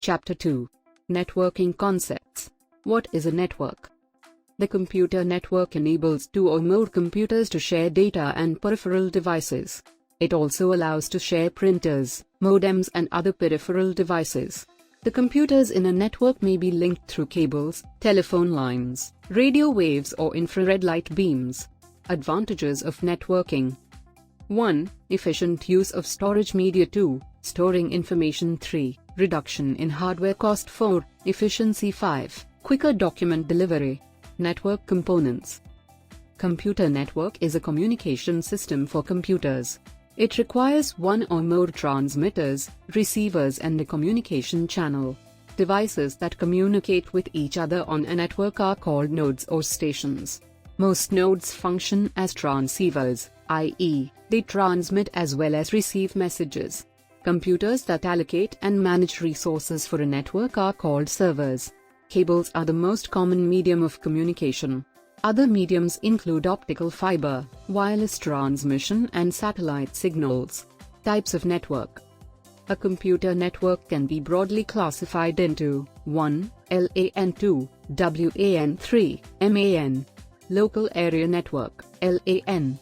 Chapter 2. Networking Concepts. What is a network? The computer network enables two or more computers to share data and peripheral devices. It also allows to share printers, modems and other peripheral devices. The computers in a network may be linked through cables, telephone lines, radio waves or infrared light beams. Advantages of networking. 1. Efficient use of storage media. 2. Storing information. 3. Reduction in hardware cost. 4. Efficiency. 5. Quicker document delivery. Network components. Computer network is a communication system for computers. It requires one or more transmitters, receivers and a communication channel. Devices that communicate with each other on a network are called nodes or stations. Most nodes function as transceivers, i.e., they transmit as well as receive messages. Computers that allocate and manage resources for a network are called servers. Cables are the most common medium of communication. Other mediums include optical fiber, wireless transmission and satellite signals. Types of network. A computer network can be broadly classified into 1. LAN, 2. WAN, 3. MAN. Local Area Network, LAN.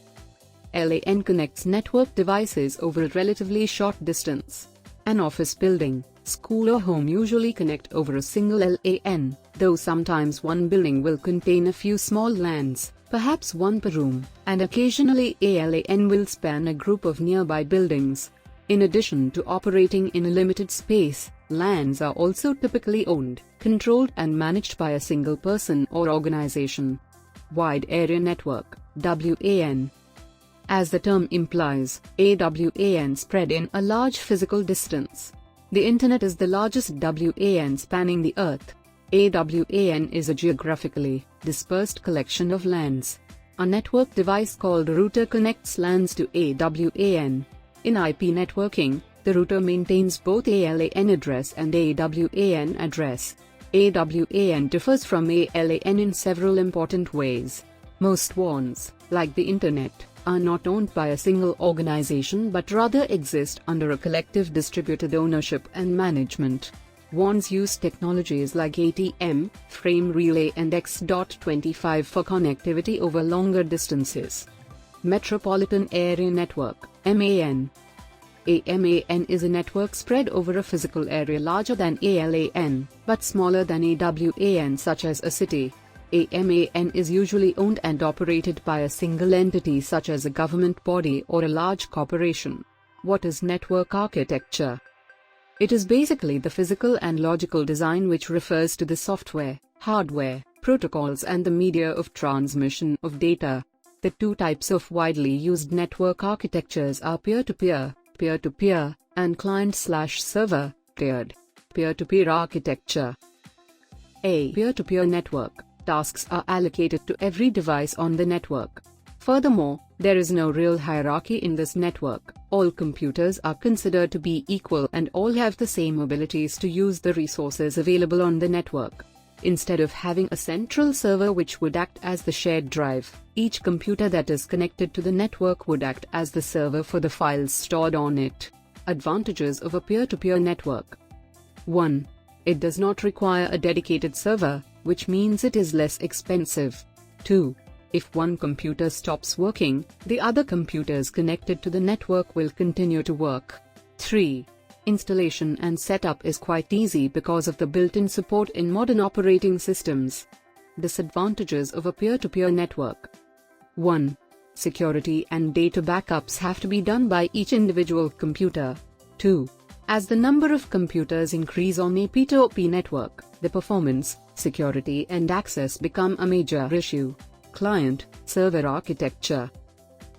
LAN connects network devices over a relatively short distance. An office building, school or home usually connect over a single LAN, though sometimes one building will contain a few small LANs, perhaps one per room, and occasionally a LAN will span a group of nearby buildings. In addition to operating in a limited space, LANs are also typically owned, controlled and managed by a single person or organization. Wide Area Network, WAN. As the term implies, a WAN spread in a large physical distance. The Internet is the largest WAN spanning the Earth. A WAN is a geographically dispersed collection of LANs. A network device called a router connects LANs to a WAN. In IP networking, the router maintains both a LAN address and a WAN address. A WAN differs from a LAN in several important ways. Most WANs, like the Internet, are not owned by a single organization but rather exist under a collective distributed ownership and management. WANs use technologies like ATM, frame relay and X.25 for connectivity over longer distances. Metropolitan Area Network, MAN. A MAN is a network spread over a physical area larger than a LAN, but smaller than a WAN, such as a city. A MAN is usually owned and operated by a single entity such as a government body or a large corporation. What is network architecture? It is basically the physical and logical design which refers to the software, hardware, protocols and the media of transmission of data. The two types of widely used network architectures are peer-to-peer, peer-to-peer, and client/server, tiered. Peer-to-peer architecture. A peer-to-peer network. Tasks are allocated to every device on the network. Furthermore, there is no real hierarchy in this network. All computers are considered to be equal and all have the same abilities to use the resources available on the network. Instead of having a central server which would act as the shared drive, each computer that is connected to the network would act as the server for the files stored on it. Advantages of a peer-to-peer network. 1. It does not require a dedicated server, which means it is less expensive. 2. If one computer stops working, the other computers connected to the network will continue to work. 3. Installation and setup is quite easy because of the built-in support in modern operating systems. Disadvantages of a peer-to-peer network. 1. Security and data backups have to be done by each individual computer. 2. As the number of computers increase on a P2P network, the performance, security and access become a major issue. Client-server architecture.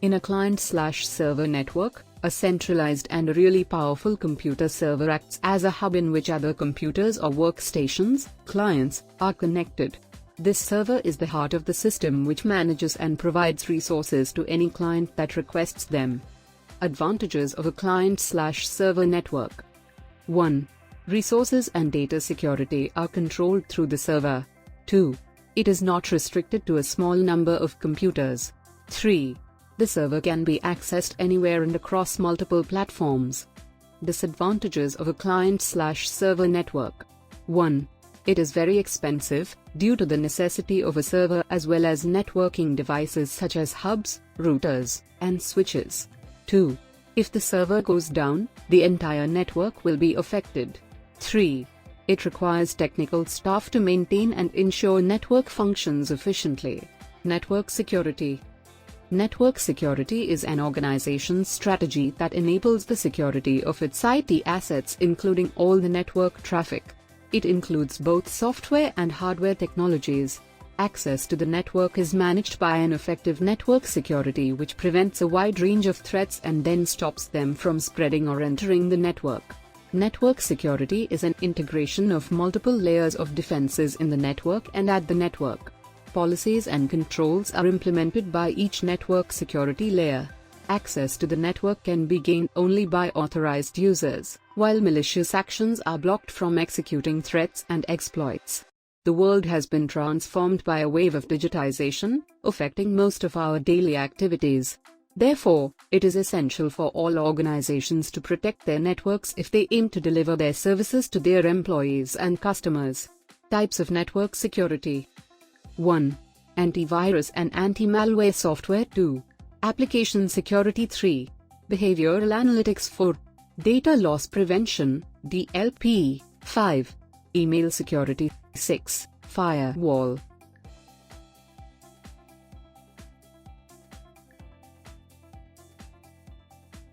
In a client/server network, a centralized and really powerful computer server acts as a hub in which other computers or workstations, clients, are connected. This server is the heart of the system which manages and provides resources to any client that requests them. Advantages of a client/server network. 1. Resources and data security are controlled through the server. 2. It is not restricted to a small number of computers. 3. The server can be accessed anywhere and across multiple platforms. Disadvantages of a client/server network. 1. It is very expensive, due to the necessity of a server as well as networking devices such as hubs, routers, and switches. 2. If the server goes down, the entire network will be affected. 3. It requires technical staff to maintain and ensure network functions efficiently. Network security. Network security is an organization's strategy that enables the security of its IT assets, including all the network traffic. It includes both software and hardware technologies. Access to the network is managed by an effective network security which prevents a wide range of threats and then stops them from spreading or entering the network. Network security is an integration of multiple layers of defenses in the network and at the network. Policies and controls are implemented by each network security layer. Access to the network can be gained only by authorized users, while malicious actions are blocked from executing threats and exploits. The world has been transformed by a wave of digitization, affecting most of our daily activities. Therefore, it is essential for all organizations to protect their networks if they aim to deliver their services to their employees and customers. Types of network security. 1. Antivirus and anti-malware software. 2. Application security. 3. Behavioral analytics. 4. Data loss prevention, DLP. 5. Email security. 6. Firewall.